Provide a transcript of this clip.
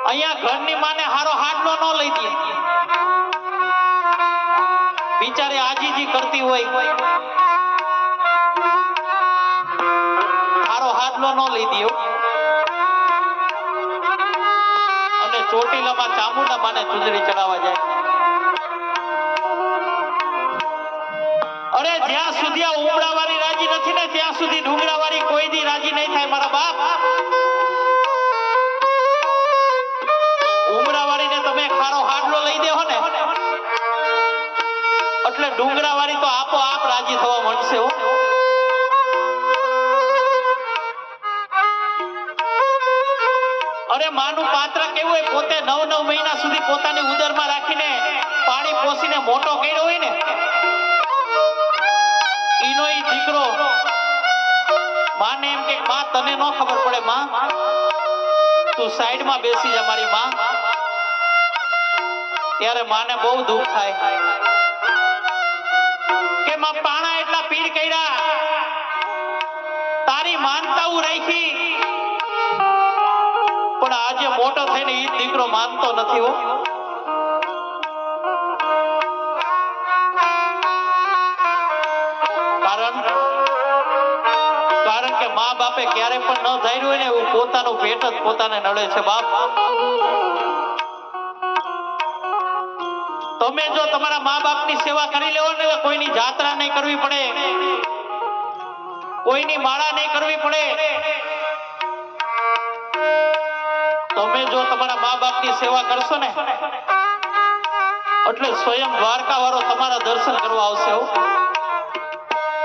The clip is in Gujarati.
અહીંયા ઘરની માને હારો હાડલો ન લઈ દે, બિચારી આજીજી કરતી હોય, હારો હાડલો ન લઈ દે અને ચોટીલામાં ચામુંડા માને ચુંદડી ચડાવવા જાય. અરે જ્યાં સુધી આ ઉમરાવાળી રાજી નથી ને ત્યાં સુધી ડુંગરાવાળી કોઈ દી રાજી નહીં થાય મારા બાપ. ઉમરાવાળીને તમે ખારો હાડલો લઈ દેહો ને એટલે ડુંગરાવાળી તો આપોઆપ રાજી થવા માંડશે હો. અરે માનું પાત્ર કેવું હોય, પોતે 9 મહિના સુધી પોતાની ઉદરમાં રાખીને પાણી પોસીને મોટો કર્યો હોય ને, ઈનો ઈ દીકરો માને એમ કે માં તને ન ખબર પડે, માં તું સાઈડમાં બેસી જા મારી માં. ત્યારે માને બહુ દુઃખ થાય કે માં પાણા એટલા પીર કર્યા, તારી માનતાઓ રાખી, પણ આજે મોટો થઈને ઈ દીકરો માનતો નથી હો. કારણ કે મા બાપે ક્યારે પણ ન ધાર્યું હોય ને એવું પોતાનું પેટ જ પોતાને નડે છે બાપ. તમે જો તમારા મા બાપની સેવા કરી લેવો ને, કોઈની જાત્રા નહીં કરવી પડે, કોઈની માળા નહીં કરવી પડે. તમે જો તમારા મા બાપની સેવા કરશો ને એટલે સ્વયં દ્વારકા વાળો તમારા દર્શન કરવા આવશે હો.